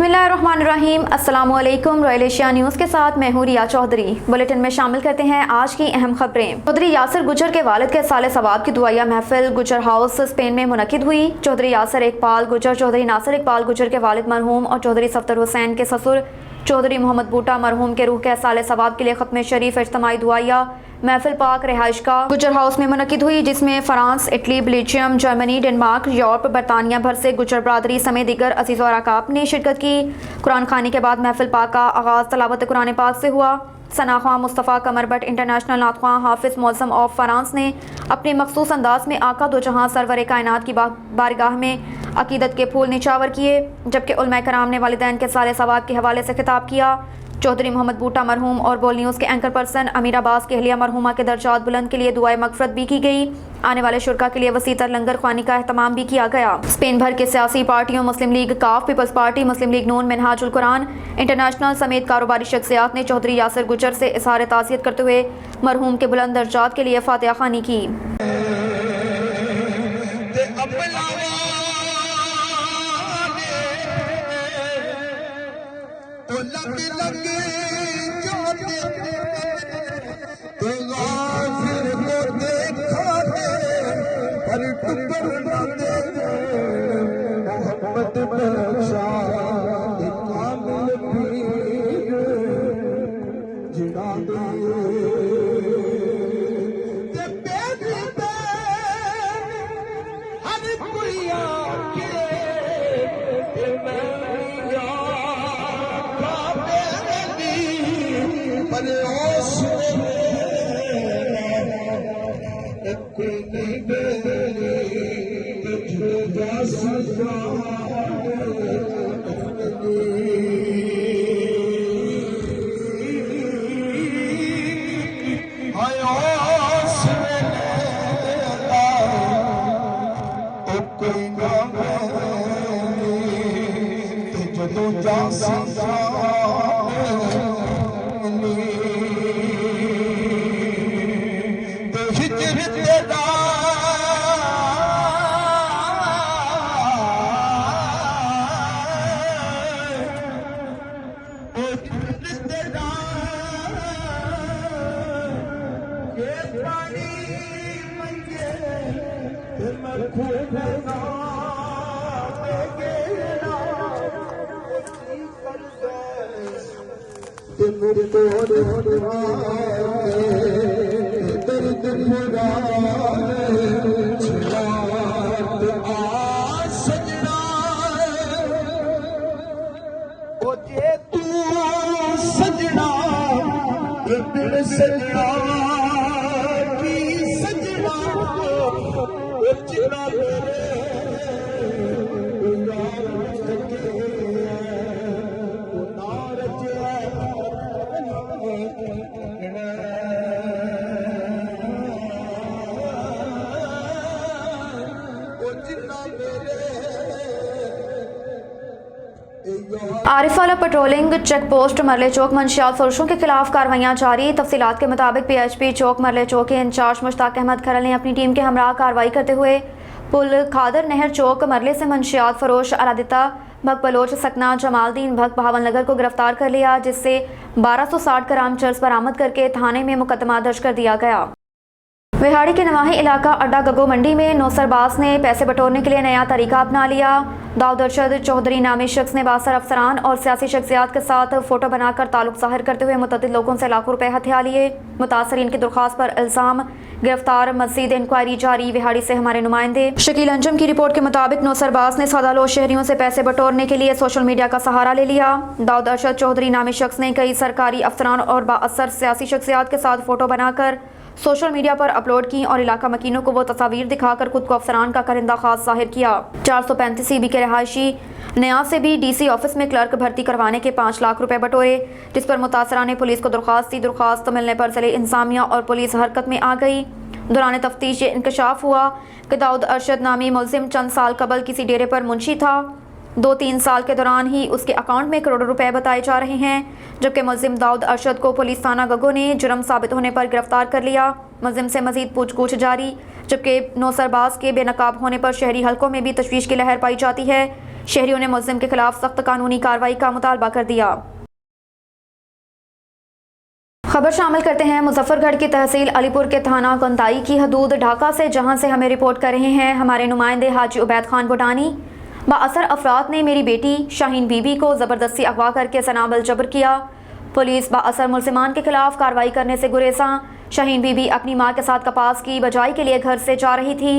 बिस्मिल्लाहिर्रहमानिर्रहीम। अस्सलामु अलैकुम। रॉयल एशिया न्यूज़ के साथ मैं हूँ रिया चौधरी। बुलेटिन में शामिल करते हैं आज की अहम खबरें। चौधरी यासिर गुजर के वालिद के साले सवाब की दुआया महफिल गुजर हाउस स्पेन में मुनकिद हुई। चौधरी यासिर इकबाल गुजर, चौधरी नासिर इकबाल गुजर के वालिद मरहूम और चौधरी सफदर हुसैन के ससुर चौधरी मोहम्मद बूटा मरहूम के रूह के साले सवाब के लिए खत्म शरीफ इज्तिमाई दुआया महफिल पाक रिहाइश का गुजर हाउस में मुनकिद हुई, जिसमें France, Italy, Belgium, Germany, Denmark, Europe, बरतानिया भर से गुजर बरादरी समेत दीगर अजीज़ और अकाब ने शिरकत की। कुरान खानी के बाद महफिल पाक का आगाज़ तलावत कुरान पाक से हुआ। सना ख्वां मुस्तफ़ा कमर बट इंटरनेशनल नात ख्वां हाफिज़ मौज़म ऑफ फ्रांस ने अपने मखसूस अंदाज में आका दो जहां सरवर कायनात की बारगाह में अकीदत के फूल निछावर किए, जबकि उलमा कराम ने वालिदैन के साले सवाब के हवाले से खिताब किया। चौधरी मोहम्मद बूटा मरहूम और बोल न्यूज़ के एंकर पर्सन अमीर अब्बास की अहलिया मरहूमा के दर्जात बुलंद के लिए दुआए मगफरत भी की गई। आने वाले शुरका के लिए वसीतर लंगर ख्वानी का एहतमाम भी किया गया। स्पेन भर के सियासी पार्टियों मुस्लिम लीग काफ, पीपल्स पार्टी, मुस्लिम लीग नून, मिनहाजुल कुरान इंटरनेशनल समेत कारोबारी शख्सियात ने चौधरी यासिर गुजर से इज़हार ताज़ियत करते हुए मरहूम के बुलंद दर्जात के लिए फातिहा ख्वानी की। आरिफवाला पेट्रोलिंग चेक पोस्ट मरले चौक मंशियात फरोशों के खिलाफ कार्रवाइयां जारी। तफसीलात के मुताबिक PHP चौक मरले चौक के इंचार्ज मुश्ताक अहमद खरल ने अपनी टीम के हमरा कार्रवाई करते हुए पुल खादर नहर चौक मरले से मंशियात फरोश आरादिता भग बलोच सकना जमालदीन भग बहावल नगर को गिरफ्तार कर लिया, जिससे 1260 ग्राम चर्स बरामद करके थाने में मुकदमा दर्ज कर दिया गया। विहाड़ी के नवाही इलाका अड्डा गगो मंडी में नौसरबाज ने पैसे बटोरने के लिए नया तरीका अपना लिया। दाऊद अरशद चौधरी नामी शख्स ने बासर अफसरान और सियासी शख्सियात के साथ फोटो बनाकर ताल्लुक ज़ाहिर करते हुए मुतअद्दिद लोगों से लाखों रुपए हथिया लिए। मुतासरीन की दरख्वास्त पर इल्ज़ाम गिरफ्तार, मज़ीद इंक्वायरी जारी। विहाड़ी से हमारे नुमाइंदे शकील अंजम की रिपोर्ट के मुताबिक नौसरबाज ने सादालोज शहरियों से पैसे बटोरने के लिए सोशल मीडिया का सहारा ले लिया। दाऊद अरशद चौधरी नामी शख्स ने कई सरकारी अफसरान और बाअसर सियासी शख्सियात के साथ फोटो बनाकर सोशल मीडिया पर अपलोड की और इलाका मकीनों को वो तस्वीर दिखाकर खुद को अफसरान का करिंदा खास जाहिर किया। 435 EB के रहायशी नया से भी DC ऑफिस में क्लर्क भर्ती करवाने के 5 लाख रुपए बटोरे, जिस पर मुतासरा ने पुलिस को दरख्वास्त दी। दरख्वास्त मिलने पर जिले इंतजामिया और पुलिस हरकत में आ गई। दौरान तफ्तीश ये इंकशाफ हुआ कि दाऊद अरशद नामी मुलजिम चंद साल कबल किसी डेरे पर मुंशी था। 2-3 साल के दौरान ही उसके अकाउंट में करोड़ों रुपए बताए जा रहे हैं, जबकि मुलजिम दाऊद अरशद को पुलिस थाना गगो ने जुर्म साबित होने पर गिरफ्तार कर लिया। मुलजिम से मजीद पूछगछ जारी, जबकि नौसरबाज के बेनकाब होने पर शहरी हलकों में भी तशवीश की लहर पाई जाती है। शहरियों ने मुलजिम के खिलाफ सख्त कानूनी कार्रवाई का मुतालबा कर दिया। खबर शामिल करते हैं मुजफ्फरगढ़ की तहसील अलीपुर के थाना कंदाई की हदूद ढाका से, जहां से हमें रिपोर्ट कर रहे हैं हमारे नुमाइंदे हाजी उबैद खान बुटानी। बाअसर अफराद ने मेरी बेटी शाहीन बीबी को ज़बरदस्ती अगवा करके सनाबल जबर किया। पुलिस बाअसर मुलजिमान के खिलाफ कार्रवाई करने से गुरेज़ा। शाहीन बीबी अपनी मां के साथ कपास की बजाई के लिए घर से जा रही थी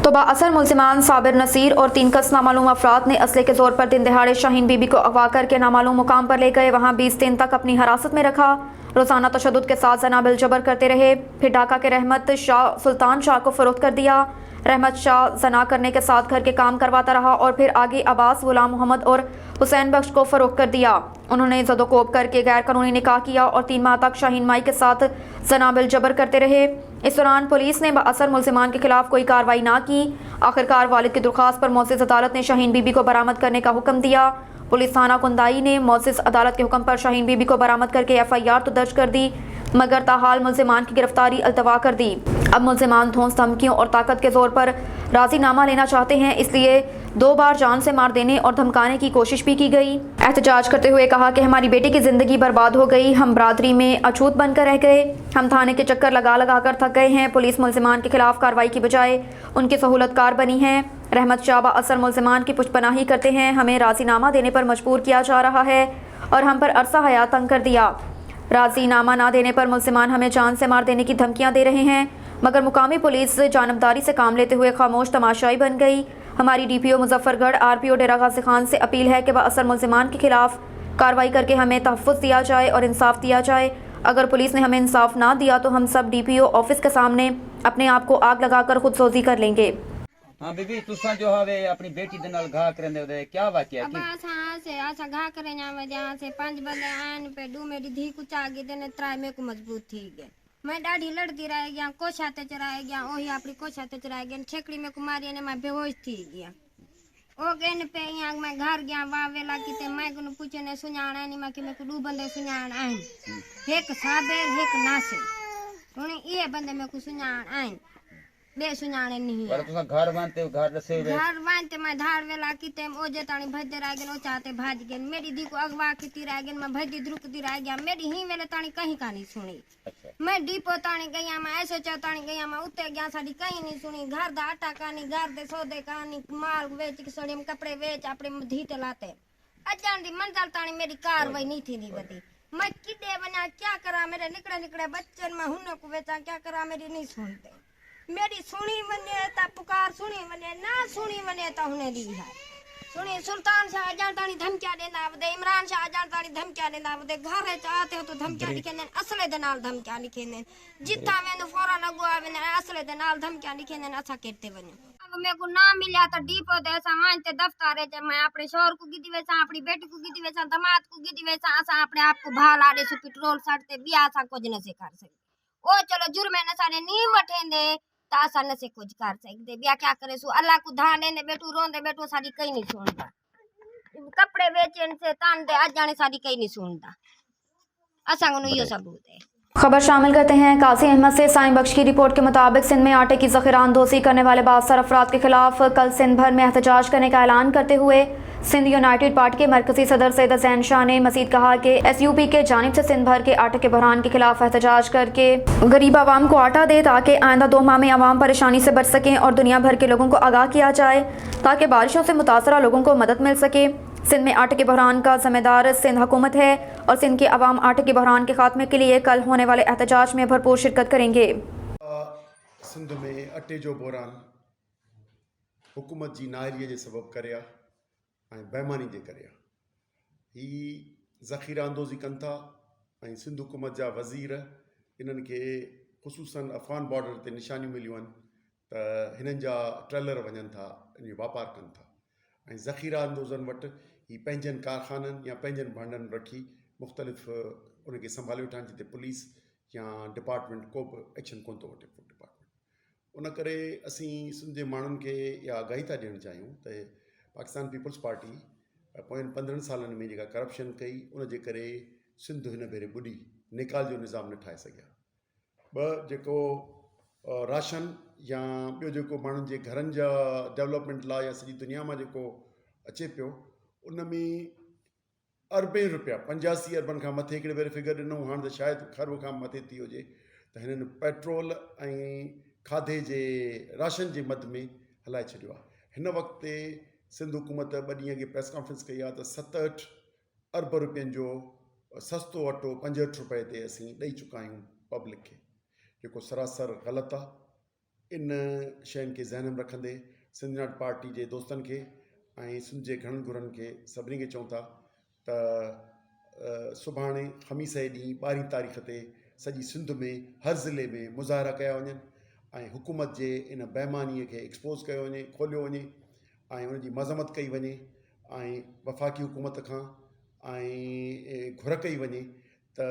तो बाअसर मुलजिमान साबिर नसीर और 3 कस नामालूम अफराद ने असले के जोर पर दिन दहाड़े शाहीन बीबी को अगवा करके नामालूम मुकाम पर ले गए। वहाँ 20 दिन तक अपनी हिरासत में रखा। रोज़ाना तशद्दुद के साथ जनाबिल जबर करते रहे। फिर ढाका के रहमत शाह सुल्तान शाह को फ़रोख्त कर दिया। रहमत शाह जना करने के साथ घर के काम करवाता रहा और फिर आगे अब्बास, गुलाम मोहम्मद और हुसैन बख्श को फ़रोख्त कर दिया। उन्होंने ज़दोकोब करके गैर कानूनी निकाह किया और 3 माह तक शाहीन माई के साथ जनाबिल जबर करते रहे। इस दौरान पुलिस ने बाअसर मुलजिमान के खिलाफ कोई कार्रवाई ना की। आखिरकार वालिद की दरख्वास्त पर मोअज़्ज़िज़ अदालत ने शाहीन बीबी को बरामद करने का हुक्म दिया। पुलिस थाना कुंदाई ने मोअज़्ज़िज़ अदालत के हुक्म पर शाहीन बीबी को बरामद करके FIR तो दर्ज कर दी, मगर ताहाल मुलजिमान की गिरफ्तारी अल्तवा कर दी। अब मुलजिमान धौंस धमकियों और ताकत के जोर पर राजीनामा लेना चाहते हैं, इसलिए 2 बार जान से मार देने और धमकाने की कोशिश भी की गई। एहतजाज करते हुए कहा कि हमारी बेटी की ज़िंदगी बर्बाद हो गई, हम बरादरी में अछूत बनकर रह गए, हम थाने के चक्कर लगा लगा कर थक गए हैं। पुलिस मुलजिमान के खिलाफ कार्रवाई की बजाय उनकी सहूलतकार बनी है। रहमत शाह बाअसर मुलजिमान की पुष्पनाही करते हैं, हमें राजीनामा देने पर मजबूर किया जा रहा है और हम पर अरसा हयात तंग कर दिया। राजीनामा ना देने पर मुलजिमान हमें जान से मार देने की धमकियां दे रहे हैं, मगर मुकामी पुलिस जानबदारी से काम लेते हुए खामोश तमाशाई बन गई। हमारी DPO मुजफ्फरगढ़ RPO डेरा गाजी खान से अपील है कि बाअसर मुलजिमान के खिलाफ कार्रवाई करके हमें तहफ़्फ़ुज़ दिया जाए और इंसाफ दिया जाए। अगर पुलिस ने हमें इंसाफ ना दिया तो हम सब DPO ऑफिस के सामने अपने आप को आग लगाकर खुदसोजी कर लेंगे। हाँ बीबी तुसा जो हवे अपनी बेटी दे नाल घा करंदे ओदे क्या वाकया अब आसा घा करे जावे जहां से 5 बंदे आन पे डू मेरी धी कुछ आगे देने त्राय में को मजबूत थी गए। मैं डाढ़ी लड़ती रह गया, कोशाते चराए गया, ओही अपनी कोशाते चराए गया, छेकड़ी में को मारी ने मैं बेहोश थी गया। ओ गेन पे यहाँ मैं घर गया वा वेला किते मैं को पूछे ने सुनाना नहीं मैं कि मैं को 2 बंदे सुनान आए, एक साबेर एक नासे उन्हें ये बंदे में को सुनान आए बे सुनाने नहीं पर तुसा घर बांधते घर दसे घर बांधते मैं धार वेला किते ओ जेतानी भजते रह गए, ओ चाहते भाज गए। मेरी दी को अगवा किती रह गए, मैं भजती द्रुकती रह गया। मेरी ही वेले तानी कहीं का नहीं सुनी। अच्छा मैं डीपो तानी गया, मैं ऐसे चौतानी गया, मैं उत्ते गया साड़ी कहीं नहीं सुनी। घर दा आटा कानी, घर दे सौदे कानी, माल बेच के सोड़ी में कपड़े बेच अपने धी ते लाते अजान दी मंजल तानी मेरी कार्रवाई नहीं थी दी बदी। मैं किडे बना क्या करा, मेरे निकले निकले बच्चन में हुन को बेचा क्या करा, मेरी नहीं सुनते। मेरी सुनी वने ता पुकार सुनी वने, ना सुनी वने ता हुने दी है सुनी। सुल्तान शाह अजान तानी धमकिया देना आवदे, इमरान शाह अजान तानी धमकिया देना आवदे। घर चाहते हो तो धमकिया लिखे ने, असले दे नाल धमकिया लिखे ने, जिता वेनु फौरन अगो आवे ने असले दे नाल धमकिया लिखे ने, असा कहते वने। अब मेरे को ना मिला तो डीपो दे ऐसा मानते दफ्तर है, मैं अपने शोहर को गिदी वेचा, अपनी बेटी को गिदी वेचा, दामाद को गिदी वेचा, असा अपने आप को भाल आड़े से पेट्रोल सड़ते बिया सा कुछ न से कर सके। ओ चलो जुर्मे न सारे नी वठेंदे तासा न से कुछ कर सकते, बिया क्या करे सु अल्लाह को धान देने बैठू रोंदे बैठू सारी कहीं नहीं सुनता। कपड़े बेचन से तान दे आज जाने सारी कहीं नहीं सुनता। असंग नु यो सबूत है। खबर शामिल करते हैं काजी अहमद से। साईं बख्श की रिपोर्ट के मुताबिक सिंध में आटे की ज़ख़ीरा अंदोज़ी करने वाले बाअसर अफराद के खिलाफ कल सिंध भर में एहतजाज करने का ऐलान करते हुए सिंध यूनाइटेड पार्टी के मरकजी सदर सैयद ज़ैन शाह ने मज़ीद कहा कि SUP के जानिब से सिंध भर के आटे के बहरान के खिलाफ एहतजाज करके गरीब आवाम को आटा दे, ताकि आइंदा 2 माह में आवाम परेशानी से बच सकें और दुनिया भर के लोगों को आगाह किया जाए, ताकि बारिशों से मुतासरा लोगों को मदद मिल सके। सिंध में आटे के बहरान का ज़िम्मेदार सिंध हुकूमत है और सिंध के अवाम आटे के बहरान के खात्मे के लिए कल होने वाले एहतजाज में भरपूर शिरकत करेंगे। सिंध में अटे जो बहरान हुकूमत जी नाहरीअ जे सबब करिया ऐं बेईमानी जे करिया ही ज़ख़ीरा अंदोज़ी कनि था ऐं सिंध हुकूमत जा वज़ीर इन्हनि खे ख़ुसूसन अफ़गान बॉर्डर ते निशानियूं मिलियूं आहिनि त हिननि जा ट्रेलर वञनि था, इन जो वापारु कनि था ऐं ज़ख़ीरा अंदोज़नि वटि ही पंहिंजनि कारखाननि या पंहिंजनि भांडनि रखी मुख़्तलिफ़ उनखे संभाले वेठा आहिनि, जिते पुलिस या डिपार्टमेंट को बि एक्शन कोन थो वठे फूड डिपार्टमेंट। उन करे असीं सिंध जे माण्हुनि खे इहा आगाही था ॾियणु चाहियूं त पाकिस्तान पीपल्स पार्टी पोयनि 15 सालनि में जेका करप्शन कई उन जे करे सिंध हिन भेरे ॿुॾी निकाल जो निज़ाम न ठाहे सघिया। ॿ जेको राशन या ॿियो जेको माण्हुनि जे घरनि जा डेवलपमेंट लाइ या सॼी दुनिया मां जेको अचे पियो उन में अरबे रुपया 85 अरबनि खां मथे हिकिड़े भेरे फिगर ॾिनो, हाणे त शायदि खरब खां मथे थी हुजे। त हिननि पेट्रोल ऐं खाधे जे राशन जे मद में हलाए छॾियो आहे। हिन वक़्त ते सिंध हुकूमत 2 ॾींहं अॻे प्रेस कॉन्फ्रेंस कई आहे त 67 अरब रुपयनि जो सस्तो अटो 65 रुपए ते असीं ॾेई चुका आहियूं पब्लिक खे, जेको सरासर ग़लति आहे। इन शयुनि खे ज़हन में रखंदे सिंध यूनाइटेड पार्टी जे दोस्तनि खे ऐं सिंध जे घणनि घुरनि खे सभिनी खे चऊं था त सुभाणे ख़मीस जे ॾींहुं 12 तारीख़ ते सॼी सिंध में हर ज़िले में मुज़ाहिरा कया वञनि ऐं हुकूमत जे इन बेईमानीअ खे एक्सपोज़ कयो वञे, खोलियो वञे ऐं उनजी मज़म्मत कई वञे ऐं वफ़ाक़ी हुकूमत खां ऐं घुर कई वञे त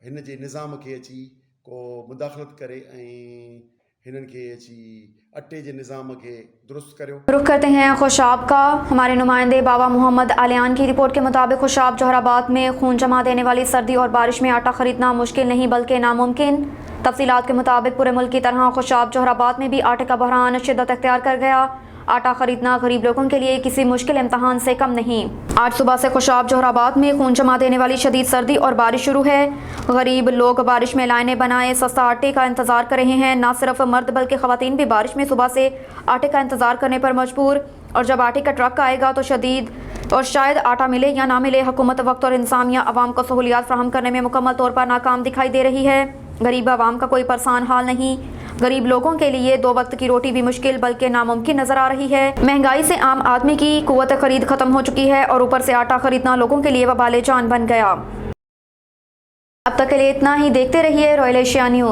हिन जे निज़ाम खे अची को मुदाख़लत करे ऐं हिननि खे अची अटे जे निज़ाम खे दुरुस्त करियो। रुख करते हैं खुशाब का। हमारे नुमाइंदे बाबा मोहम्मद आलियान की रिपोर्ट के मुताबिक खुशाब जोहराबाद में खून जमा देने वाली सर्दी और बारिश में आटा खरीदना मुश्किल नहीं बल्कि नामुमकिन। तफसीलात के मुताबिक पूरे मुल्क की तरह खुशाब जोहराबाद में भी आटे का बहरान शिद्दत अख्तियार कर गया। आटा खरीदना गरीब लोगों के लिए किसी मुश्किल इम्तहान से कम नहीं। आज सुबह से खुशाब जोहराबाद में खून जमा देने वाली शदीद सर्दी और बारिश शुरू है। गरीब लोग बारिश में लाइनें बनाए सस्ता आटे का इंतजार कर रहे हैं। न सिर्फ मर्द बल्कि खवातीन भी बारिश में सुबह से आटे का इंतजार करने पर मजबूर। और जब आटे का ट्रक आएगा तो शदीद और शायद आटा मिले या ना मिले, हुकूमत वक्त और इंसानिया अवाम को सहूलियात फराहम करने में मुकम्मल तौर पर नाकाम दिखाई दे रही है। गरीब अवाम का कोई परेशान हाल नहीं। गरीब लोगों के लिए 2 वक्त की रोटी भी मुश्किल बल्कि नामुमकिन नजर आ रही है। महंगाई से आम आदमी की कुव्वत खरीद खत्म हो चुकी है और ऊपर से आटा खरीदना लोगों के लिए वबाले जान बन गया। अब तक के लिए इतना ही। देखते रहिए रॉयल एशिया न्यूज़।